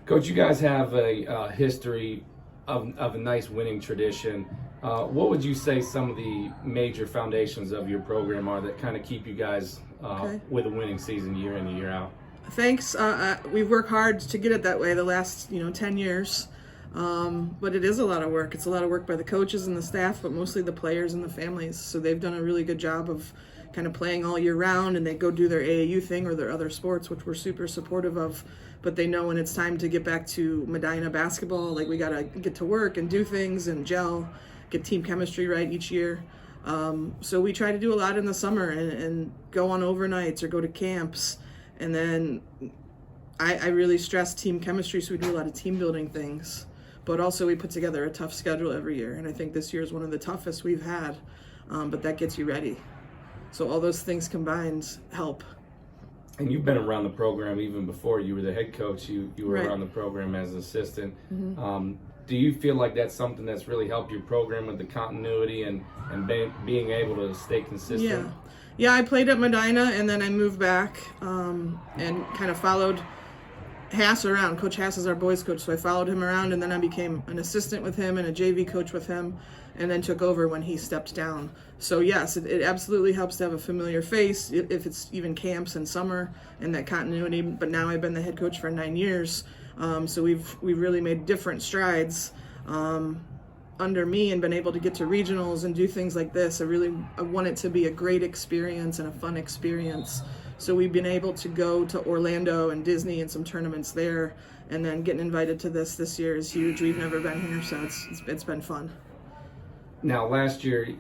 Coach, you guys have a history of a nice winning tradition. What would you say some of the major foundations of your program are that kind of keep you guys with a winning season year in and year out? Thanks. We've worked hard to get it that way the last 10 years. But it is a lot of work. It's a lot of work by the coaches and the staff, but mostly the players and the families. So they've done a really good job of kind of playing all year round, and they go do their AAU thing or their other sports, which we're super supportive of. But they know when it's time to get back to Medina basketball, like we got to get to work and do things and gel, get team chemistry right each year. So we try to do a lot in the summer and go on overnights or go to camps. And then I really stress team chemistry, so we do a lot of team building things. But also we put together a tough schedule every year, and I think this year is one of the toughest we've had, but that gets you ready. So all those things combined help. And you've been around the program even before you were the head coach. You were Right. around the program as an assistant. Mm-hmm. Do you feel like that's something that's really helped your program with the continuity and being able to stay consistent? Yeah, I played at Medina, and then I moved back and kind of followed Hass around. Coach Hass is our boys coach, so I followed him around, and then I became an assistant with him and a JV coach with him, and then took over when he stepped down. So yes, it absolutely helps to have a familiar face if it's even camps and summer and that continuity. But now I've been the head coach for 9 years, so we've really made different strides under me and been able to get to regionals and do things like this. I want it to be a great experience and a fun experience. So we've been able to go to Orlando and Disney and some tournaments there, and then getting invited to this year is huge. We've never been here, so it's been fun. Now, last year,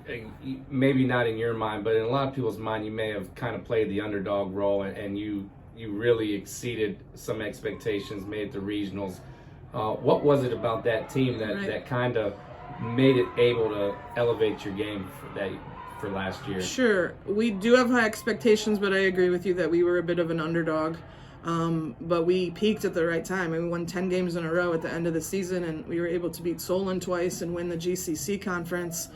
maybe not in your mind, but in a lot of people's mind, you may have kind of played the underdog role, and you really exceeded some expectations, made it to regionals. What was it about that team that kind of made it able to elevate your game for last year? Sure. We do have high expectations, but I agree with you that we were a bit of an underdog. But we peaked at the right time, and we won 10 games in a row at the end of the season, and we were able to beat Solon twice and win the GCC conference,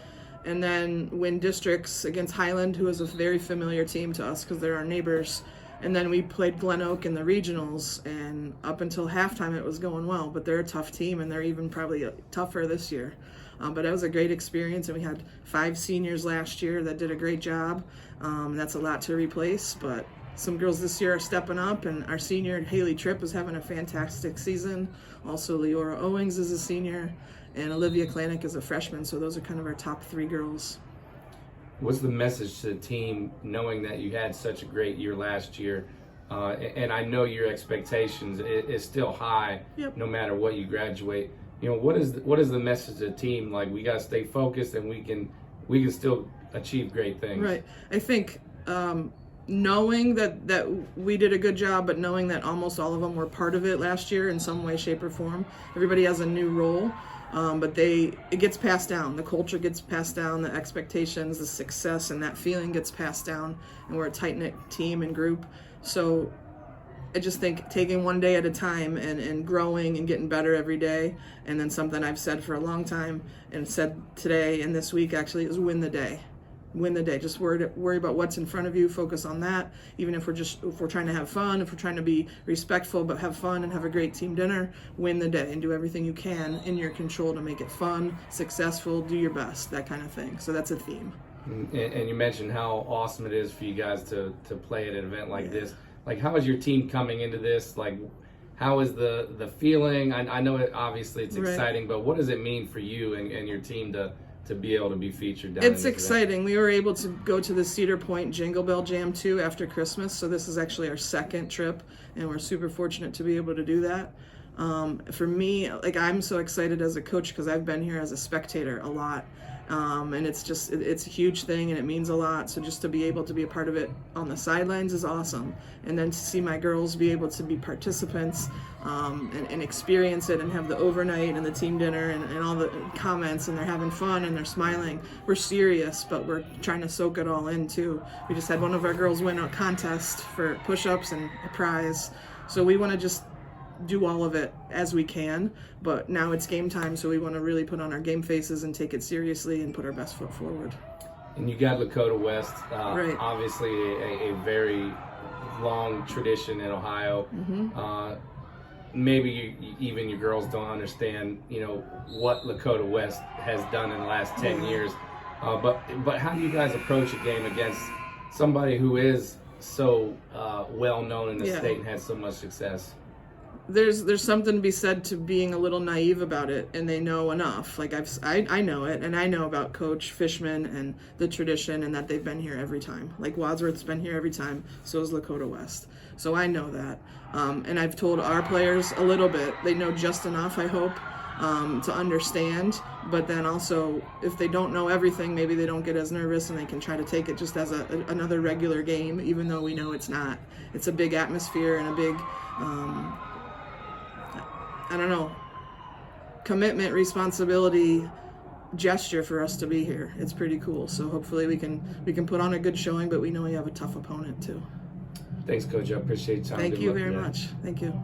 and then win districts against Highland, who is a very familiar team to us because they're our neighbors. And then we played Glen Oak in the regionals, and up until halftime it was going well, but they're a tough team, and they're even probably tougher this year. But it was a great experience, and we had 5 seniors last year that did a great job. That's a lot to replace, but some girls this year are stepping up, and our senior, Haley Tripp, is having a fantastic season. Also, Leora Owings is a senior, and Olivia Klanick is a freshman, so those are kind of our top 3 girls. What's the message to the team knowing that you had such a great year last year? And I know your expectations is still high. Yep. No matter what you graduate. What is the message to the team? Like, we got to stay focused, and we can still achieve great things. Right. I think knowing that we did a good job, but knowing that almost all of them were part of it last year in some way, shape, or form. Everybody has a new role, but it gets passed down. The culture gets passed down, the expectations, the success, and that feeling gets passed down, and we're a tight-knit team and group. So I just think taking one day at a time and growing and getting better every day. And then something I've said for a long time and said today and this week actually is win the day. Win the day. Just worry about what's in front of you. Focus on that. Even if we're trying to have fun, if we're trying to be respectful but have fun and have a great team dinner, win the day and do everything you can in your control to make it fun, successful, do your best, that kind of thing. So that's a theme. And you mentioned how awesome it is for you guys to play at an event like this. Like, how is your team coming into this? Like, how is the feeling? I know obviously it's exciting, but what does it mean for you and your team to be able to be featured down It's in this exciting. event? We were able to go to the Cedar Point Jingle Bell Jam 2 after Christmas, so this is actually our second trip, and we're super fortunate to be able to do that. For me, like, I'm so excited as a coach because I've been here as a spectator a lot. And it's a huge thing, and it means a lot. So just to be able to be a part of it on the sidelines is awesome. And then to see my girls be able to be participants and experience it and have the overnight and the team dinner and all the comments, and they're having fun and they're smiling. We're serious, but we're trying to soak it all in too. We just had one of our girls win a contest for push-ups and a prize. So we want to just do all of it as we can, but now it's game time, so we want to really put on our game faces and take it seriously and put our best foot forward. And you got Lakota West, Right. obviously a very long tradition in Ohio. maybe even your girls don't understand, what Lakota West has done in the last 10 years. But how do you guys approach a game against somebody who is so well known in the state and has so much success? There's something to be said to being a little naive about it, and they know enough. Like I know it, and I know about Coach Fishman and the tradition, and that they've been here every time. Like Wadsworth's been here every time, so is Lakota West. So I know that, and I've told our players a little bit. They know just enough, I hope, to understand. But then also, if they don't know everything, maybe they don't get as nervous, and they can try to take it just as another regular game, even though we know it's not. It's a big atmosphere and a big I don't know, commitment, responsibility, gesture for us to be here. It's pretty cool. So hopefully we can put on a good showing, but we know we have a tough opponent too. Thanks, Coach. I appreciate your time. Thank you very much. Thank you.